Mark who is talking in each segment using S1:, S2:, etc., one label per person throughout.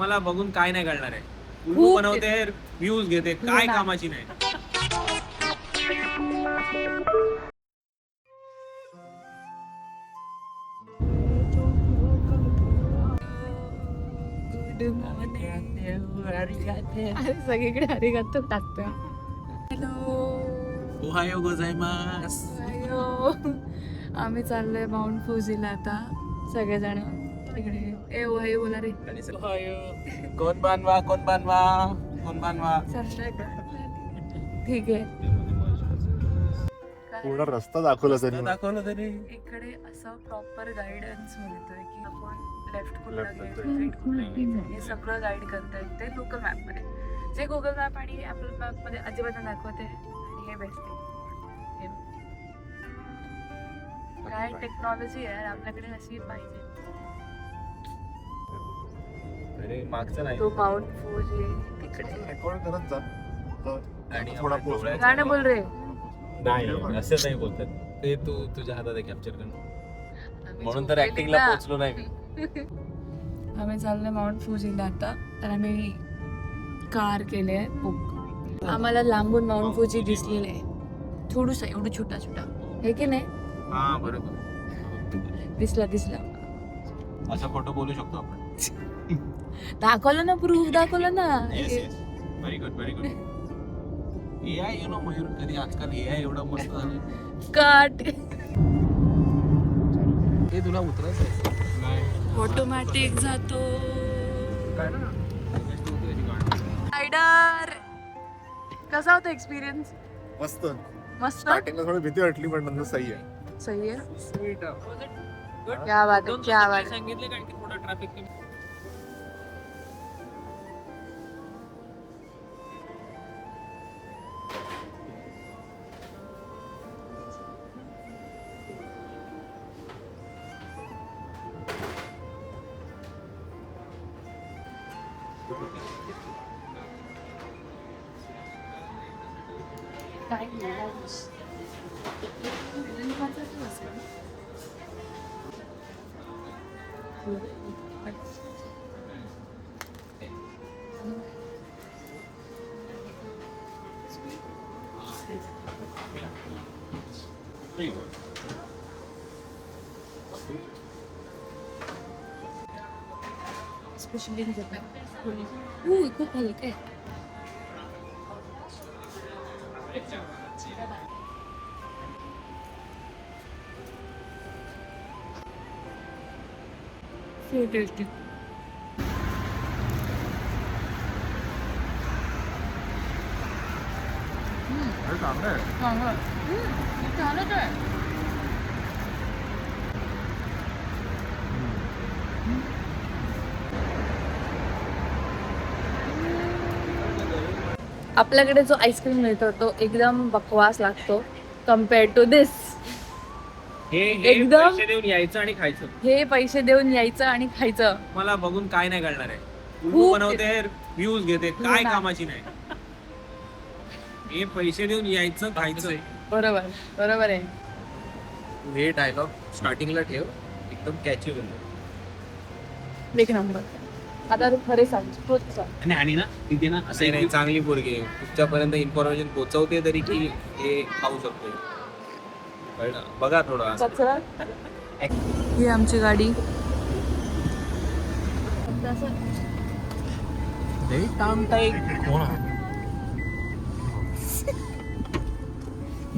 S1: मला बघून काय नाही कळणार आहे. उल्लू
S2: खूप
S1: बनवते, व्ह्यूज घेते, काय
S2: ना.
S1: कामाची नाही.
S2: सगळीकडे हरिगातो टाकतोय. हॅलो,
S1: ओहायो गोजाइमास.
S2: आम्ही चाललोय माउंट फुजीला आता सगळेजण तिकडे. ए ओहायो बोला रे.
S1: कोण बनवा कोण बनवा कोण बनवा.
S2: ठीक आहे.
S3: पूर्ण रस्ता दाखवला तरी
S1: दाखवलं तरी
S2: इकडे असं प्रॉपर गायडन्स मिळतोय की आपण लेफ्ट
S3: Left
S2: कुठला
S3: जायचं.
S2: राईट कुठला घ्यायचं हे सगळं गाईड करतायत ते गुगल मॅप मध्ये. जे गुगल मॅप आणि ऍपल मॅप मध्ये अजिबात नाही दाखवते आणि हे बेस्ट आहे. काय टेक्नॉलॉजी आहे आपल्याकडे अशी पाहिजे.
S1: अरे मागचं नाही.
S2: तो माउंट फुजी तिकडे.
S3: रेकॉर्ड करत जा
S1: आणि
S3: थोडा
S1: आपण
S3: पोस्ट
S1: डोळ्यात-
S2: गाणं बोल रे.
S1: नाही असं नाही बोलतात ते. तू तुझ्या हातात कॅप्चर कर म्हणून तर
S2: झोपलेली
S1: ऍक्टिंगला
S2: ना.
S1: पोहोचलो नाही मी.
S2: आम्ही चाललोय माउंट फुजीला आता. तर आम्ही कार केले आहे बुक. आम्हाला लांबून माउंट फुजी दिसलेलं आहे. थोडंसं एवढं छोटा छोटा हे की नाही.
S1: हा बरोबर.
S2: दिसला
S1: असा फोटो बोलू शकतो आपण.
S2: दाखवलं ना, प्रूफ दाखवलं ना.
S1: Very good very good. AI you know Mayur, कधी आजकाल एआय एवढं मस्त झालं.
S2: काट
S1: हे तुला उतरायचं नाही.
S2: ऑटोमॅटिक जातो.
S1: काय ना
S2: रायडर कसा होता एक्सपिरियन्स.
S3: मस्त.
S2: मस्त.
S3: स्टार्टिंगला थोडी भीती वाटली पण नंतर सही आहे.
S2: सही आहे.
S1: स्वीट.
S2: क्या बात है, क्या बात है.
S1: सांगितले कारण की थोडं ट्रॅफिक.
S2: काय स्पेशली खूप हलकं आहे. So tasty.
S3: चांगलं आहे.
S2: छानच आहे. आपल्याकडे जो आईस्क्रीम मिळतो तो एकदम बकवास लागतो कम्पेअर टू दिस.
S1: हे
S2: एकदम-
S1: पैसे देऊन यायचं आणि खायचं.
S2: हे पैसे देऊन यायचं आणि खायचं.
S1: मला बघून काय नाही कळणार आहे. उल्लू
S2: खूप-
S1: बनवते, व्ह्यूज घेते, काय
S2: ना.
S1: कामाची नाही. हे पैसे देऊन यायचं खायचं.
S2: बरोबर बरोबर आहे.
S1: हे डायलॉग स्टार्टिंगला ठेव, एकदम कॅची होईल.
S2: एक नंबर. आता तू खरे सांग, तूच सांग.
S1: आणि ना तिथे ना असं नाही, चांगली पोरगी आहे. तुमच्यापर्यंत इन्फॉर्मेशन पोहोचवते तरी की हे खाऊ शकतो. कळलं? बघा थोडं
S2: कचरा. ही आमची गाडी.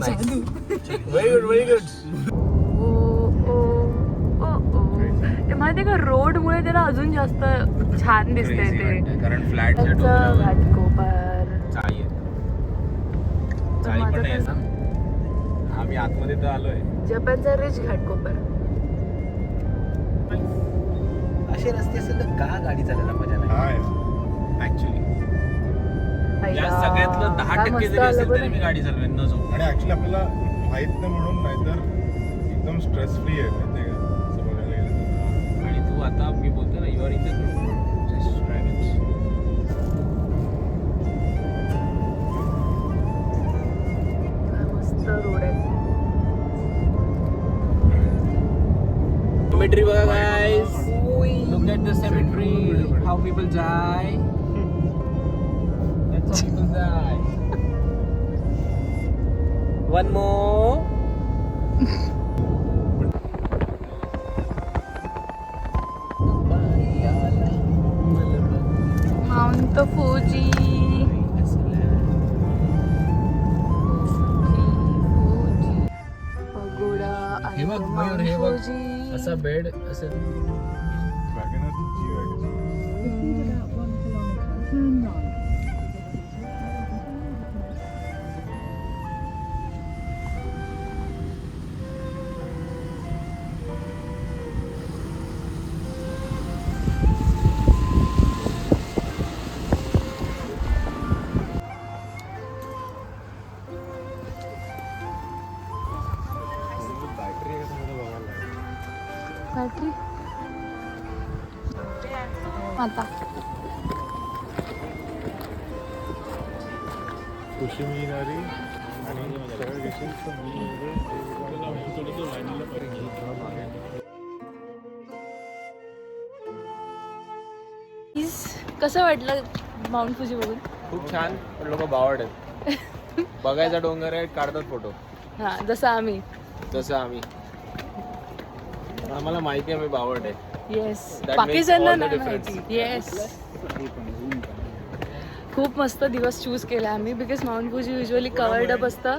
S1: Very good very good.
S2: ते माहितीये का, रोड मुळे त्याला अजून जास्त छान दिसतंय ते.
S1: कारण फ्लॅट
S2: त्याचं घाटकोपर.
S1: चाई
S2: तर माझं
S1: पण आहे
S2: तर-
S1: ना. आम्ही आतमध्ये तर आलोय.
S2: जपानचा रिच घाटकोपर.
S1: असे रस्ते असेल तर का गाडी चालायला मजा नाही
S3: हाय.
S1: ऍक्च्युली.
S2: अय्या,
S1: या सगळ्यातलं 10%
S2: काय
S1: जरी
S2: मस्त
S1: असेल
S2: आलं
S1: तरी
S2: बरं.
S1: मी गाडी चालवेन न झोप.
S3: आणि ऍक्च्युली आपल्याला माहित नाही म्हणून, नाहीतर एकदम स्ट्रेस फ्री आहे माहितीये का असं बघायला गेलं तर.
S1: आणि तू आता मी बोलतो ना, you're in the just driving.
S2: काय मस्त रोड आहे.
S1: Cemetery बघा guys. Look at the cemetery. how people die. That's how people die. One more.
S2: Mount Fuji. Pagoda
S1: हे बघ मयूर, हे बघ
S2: फुजी.
S1: असा बेड असं
S3: वॅगनर जी वॅगन. बॅटरी आहे का तुम्हाला बघायला लागेल.
S2: बॅटरी आता
S3: खुशी मिळणारी आणि सगळं घेशील तर
S2: कसं वाटलं माउंट फुजी बघून?
S1: खूप छान. पण लोक बावड आहेत. बघायचा डोंगर आहे, काढतात फोटो.
S2: हा जसं आम्ही.
S1: जसं आम्ही, आम्हाला माहिती आहे आम्ही बावड आहे.
S2: येस
S1: makes
S2: बाकीच्यांना
S1: all the
S2: नाही
S1: difference.
S2: माहिती. येस खूप मस्त दिवस चूज केला आम्ही because Mount Fuji usually covered up असतं.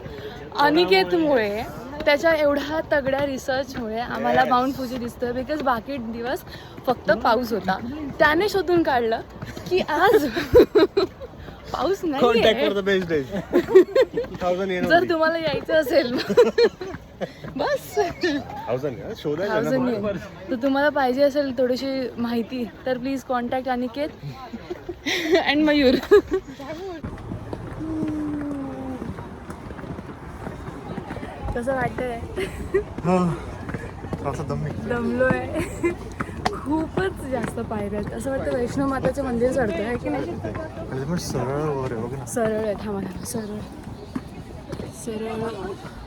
S2: अनिकेतमुळे त्याच्या एवढ्या तगड्या रिसर्चमुळे आम्हाला माउंट फुजी दिसतं बिकॉज बाकी दिवस फक्त पाऊस होता. त्याने शोधून काढलं की आज पाऊस नाही.
S3: Best days.
S2: जर तुम्हाला यायचं असेल बस
S3: शोधायचं
S2: थाउजंड येईल. तर तुम्हाला पाहिजे असेल थोडीशी माहिती तर please contact Aniket and Mayur. कसं वाटतंय? दमलोय. खूपच जास्त पायऱ्या आहेत. असं वाटतं वैष्णव माताचं मंदिर चढतोय आहे की नाही? सरळ आहे. थांबा सरळ सरळ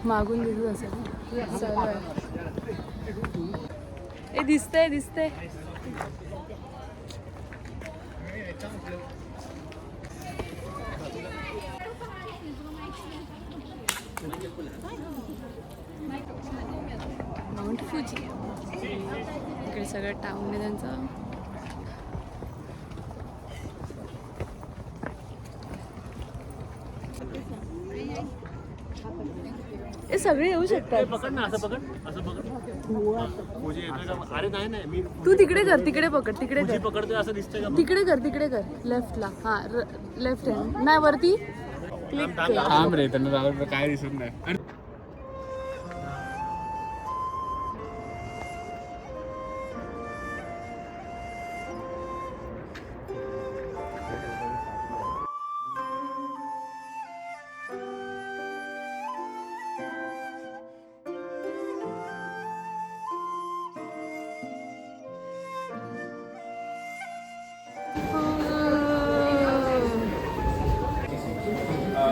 S2: मागून दिसत असेल. सरळ आहे. ए दिसतंय दिसतंय. माउंट फुजी इकडे सगळं टाउन आहे त्यांचं. हे सगळे येऊ शकतात. तू तिकडे कर तिकडे पकड तिकडे कर तिकडे कर तिकडे कर लेफ्टला. हा लेफ्ट हँड नाही वरती क्लिक कर.
S1: थांब रे, त्यांना काय दिसत नाही.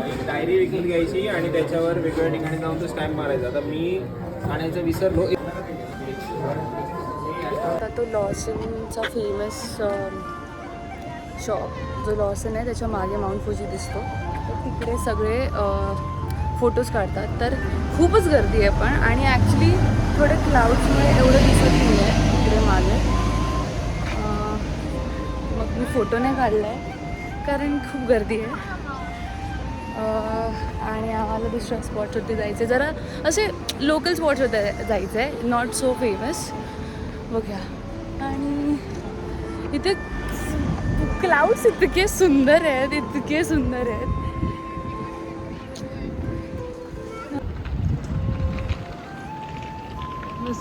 S1: एक डायरी विकत घ्यायची आणि त्याच्यावर वेगवेगळ्या ठिकाणी जाऊन तो स्टॅम्प मारायचा. आता मी आणायचं विसरलो.
S2: आता तो लॉसनचा फेमस शॉप जो लॉसन आहे त्याच्या मागे माउंट फुजी दिसतो. तर तिकडे सगळे फोटोज काढतात. तर खूपच गर्दी आहे पण आणि ॲक्च्युली थोडे क्लाउड्समुळे एवढं दिसत नाही आहे तिकडे मागे. मग मी फोटो नाही काढला आहे कारण खूप गर्दी आहे. आणि आम्हाला दुसऱ्या स्पॉटवरती जायचं आहे. जरा असे लोकल स्पॉट्सवरती जायचं आहे नॉट सो फेमस. बघूया. आणि इथे क्लाउड्स इतके सुंदर आहेत इतके सुंदर आहेत.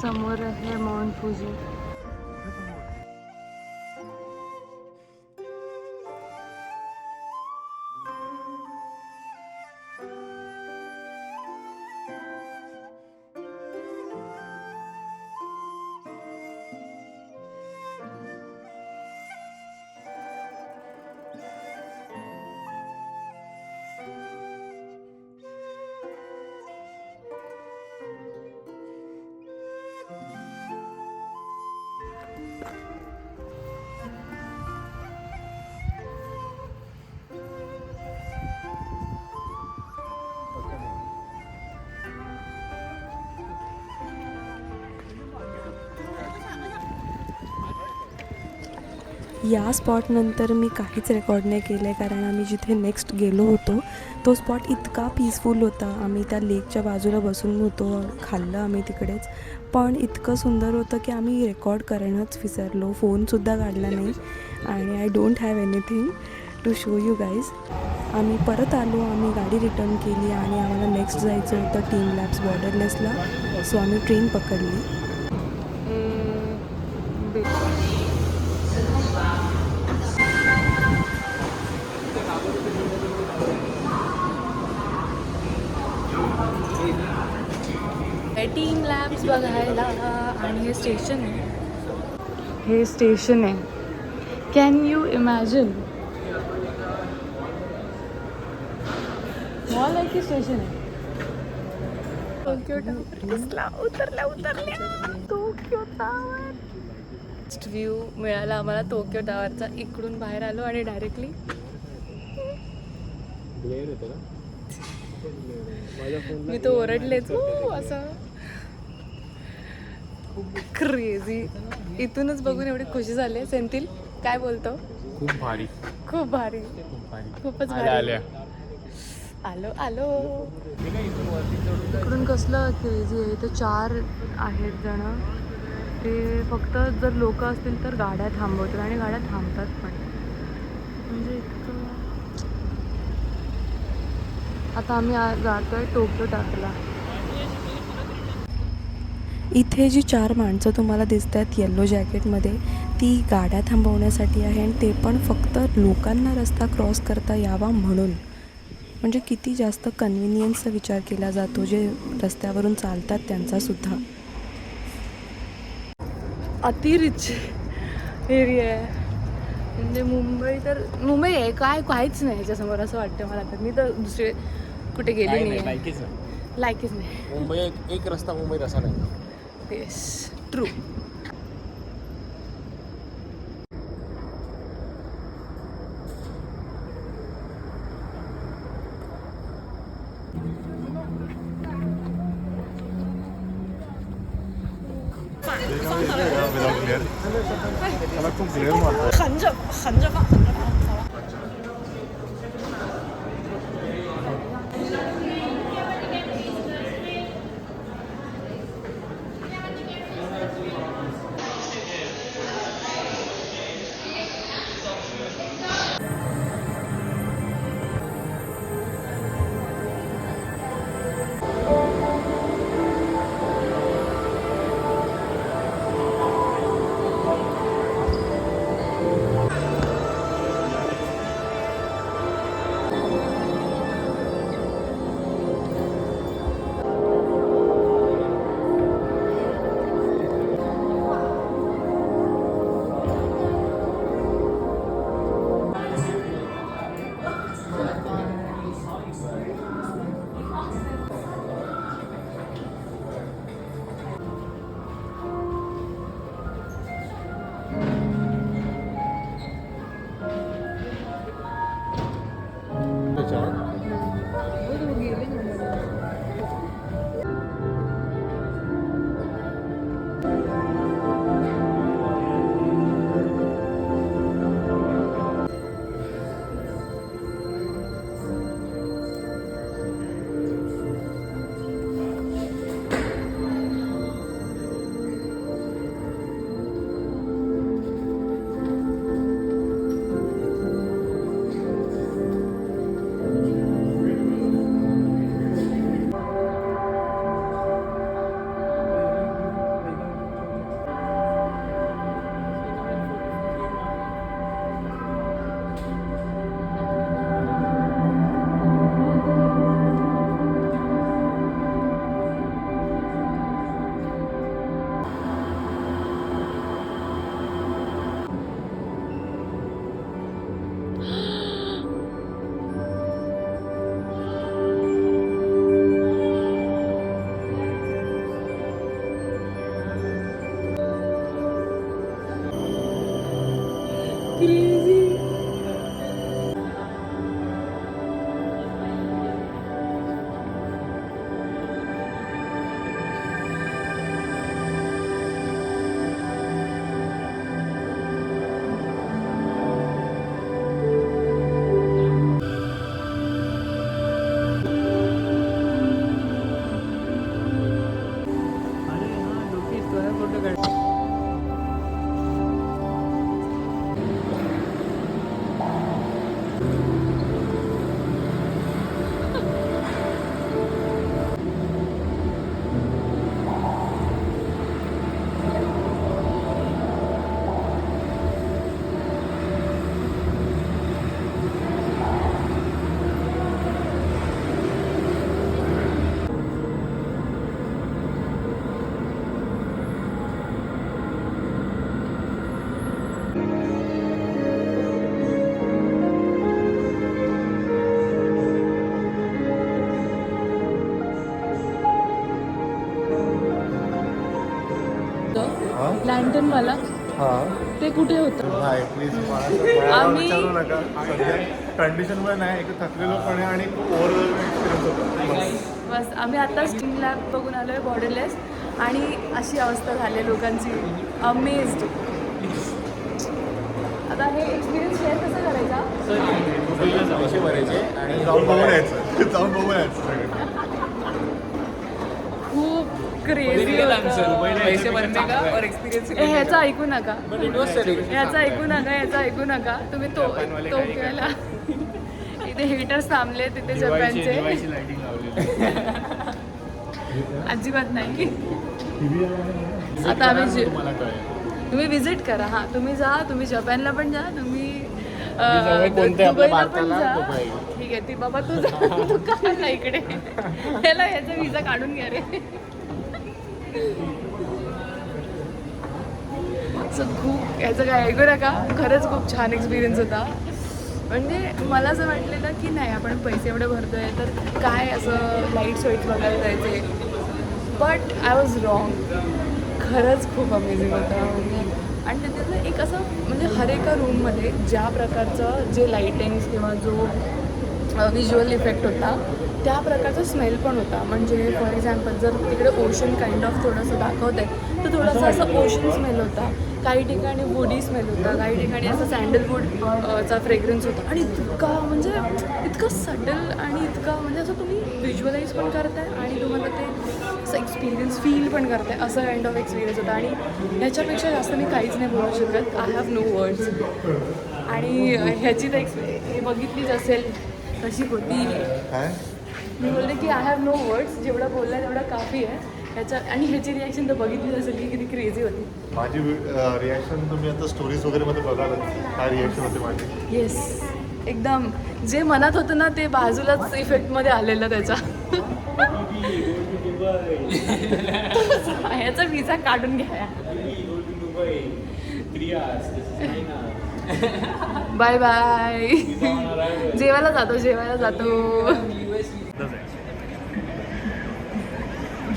S2: समोर आहे माउंट फुजी.
S4: या स्पॉटनंतर मी काहीच रेकॉर्ड नाही केलं आहे, कारण आम्ही जिथे नेक्स्ट गेलो होतो तो स्पॉट इतका पीसफुल होता. आम्ही त्या लेकच्या बाजूला बसून होतो, खाल्लं आम्ही तिकडेच, पण इतकं सुंदर होतं की आम्ही रेकॉर्ड करणंच विसरलो, फोनसुद्धा काढला नाही. आणि I don't have anything to show you guys. आम्ही परत आलो, आम्ही गाडी रिटर्न केली आणि आम्हाला नेक्स्ट जायचं होतं टीम लॅब्स बॉर्डरलेसला. सो आम्ही ट्रेन पकडली.
S2: टीम लॅब्स बघायला. आणि हे स्टेशन आहे, हे स्टेशन आहे. Can you imagine? मॉल आहे की स्टेशन आहे? टोक्यो टावर दिसला, उतरल्या टोक्यो टावर. नेक्स्ट व्ह्यू मिळाला आम्हाला टोक्यो टावरचा. इकडून बाहेर आलो आणि डायरेक्टली मी तो ओरडलेच असं क्रेझी. इथूनच बघून एवढी खुशी झाली. सेंथिल काय बोलतो?
S1: खूप भारी,
S2: खूप भारी, खूपच भारी. आलो आलो. इकडून कसलं क्रेझी आहे. इथं 4 आहेत जण. ते फक्त जर लोक असतील तर गाड्या थांबवतात आणि गाड्या थांबतात पण. म्हणजे इतकं. आता आम्ही जातोय टोक्यो टावरला.
S4: इथे जी 4 माणसं तुम्हाला दिसत आहेत येल्लो जॅकेटमध्ये, ती गाड्या थांबवण्यासाठी आहे, आणि ते पण फक्त लोकांना रस्ता क्रॉस करता यावा म्हणून. म्हणजे किती जास्त कन्व्हिनियन्सचा विचार केला जातो जे रस्त्यावरून चालतात त्यांचासुद्धा.
S2: अति रिच एरिया आहे. म्हणजे मुंबई आहे काय, काहीच नाही याच्यासमोर असं वाटतं मला. तर मी तर दुसरे कुठे गेली नाही, लायकीच नाही.
S1: मुंबई एक रस्ता मुंबईत असा नाही.
S2: Yes, true.
S3: मला खूप ग्लेअर मारतो.
S2: लँटनवाला ते कुठे होतं?
S3: भाई प्लीज
S2: आम्ही-
S3: विचारू नका. सध्या कंडिशनमुळे नाही, एक थकलेलो पण आहे आणि खूप ओव्हरवेल्मिंग एक्सपिरियन्स होता.
S2: बस आम्ही आता स्टीम लॅब बघून आलो आहे बॉर्डरलेस आणि अशी अवस्था झाली आहे लोकांची. अमेज्ड. आता हे एक्सपिरियन्स शेअर कसं करायचा?
S1: पैसे भरायचे आणि
S3: जाऊन बघून यायचं जाऊन बघून यायचं सगळं.
S2: खूप क्रेझी
S1: पैसे भरणे का और एक्सपिरियन्स
S2: ह्याचं ऐकू नका,
S1: बट इट वॉज सेलिंग.
S2: ह्याचं ऐकू नका, ह्याचं ऐकू नका. तुम्ही तो केला. इथे हिटर्स थांबले तिथे जपानचे. अजिबात नाही. आता आम्ही तुम्ही विजिट करा. हां तुम्ही जा, तुम्ही जपानला पण जा, तुम्ही दुबईला पण जा. ठीक आहे ती बाबा तू जा, तू का आला इकडे? ह्याला ह्याचा विजा काढून घ्या रे. खूप ह्याचं काय ऐकू नका. खरंच खूप छान एक्सपिरियन्स होता. म्हणजे मला असं वाटलेलं की नाही आपण पैसे एवढे भरतोय तर काय असं लाईट्स वाईट्स बघायला जायचे. But I was wrong. खरंच खूप अमेझिंग होतं. म्हणजे आणि त्याच्यातलं एक असं म्हणजे हर एका रूममध्ये ज्या प्रकारचं जे लाईटिंग्स किंवा जो व्हिज्युअल इफेक्ट होता त्या प्रकारचा स्मेल पण होता. म्हणजे फॉर एक्झाम्पल जर तिकडे ओशन काइंड ऑफ थोडंसं दाखवत आहे तर थोडंसं असं ओशन स्मेल होता. काही ठिकाणी वुडी स्मेल होता, काही ठिकाणी असं सँडलवूड चा फ्रेग्रन्स होता. आणि इतकं सटल आणि इतकं म्हणजे असं तुम्ही व्हिज्युअलाइज पण करताय आणि तुम्हाला ते असं एक्सपिरियन्स फील पण करताय असं काइंड ऑफ एक्सपिरियन्स होता. आणि ह्याच्यापेक्षा जास्त मी काहीच नाही बोलू शकत. I have no words. आणि ह्याची तर हे बघितलीच असेल कशी होती.
S3: काय
S2: मी बोलते की आय हॅव नो वर्ड्स. जेवढं बोलला तेवढं काफी आहे. ह्याच्या आणि ह्याची रिॲक्शन तर बघितली असेल की किती क्रेझी होती.
S3: माझी रिॲक्शन तुम्ही आता स्टोरीज वगैरे मध्ये बघाल काय रिॲक्शन होते माझी.
S2: येस एकदम जे मनात होतं ना ते बाजूलाच इफेक्टमध्ये आलेलं त्याचा. ह्याचा विजा काढून घ्या. Bye bye. जेवायला जातो.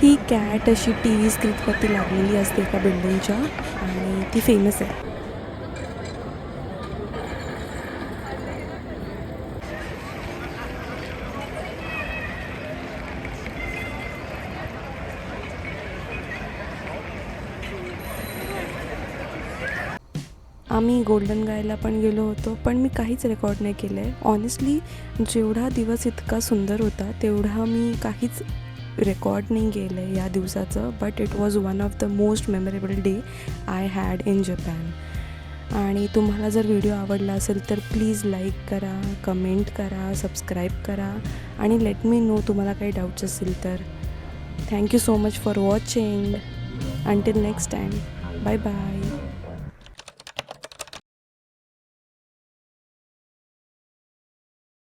S4: ही कॅट अशी टी व्ही स्क्रीनवरती लागलेली असते एका बिल्डिंगच्या आणि ती फेमस आहे. आम्ही गोल्डन गायला पण गेलो होतो पण मी काहीच रेकॉर्ड नाही केलं आहे. ऑनेस्टली जेवढा दिवस इतका सुंदर होता तेवढा मी काहीच रेकॉर्ड नाही केलं आहे या दिवसाचं. But it was one of the most memorable day I had in Japan. आणि तुम्हाला जर व्हिडिओ आवडला असेल तर प्लीज लाईक करा, कमेंट करा, सबस्क्राईब करा आणि लेट मी नो तुम्हाला काही डाऊट्स असतील तर. Thank you so much for watching. Until next time. Bye bye.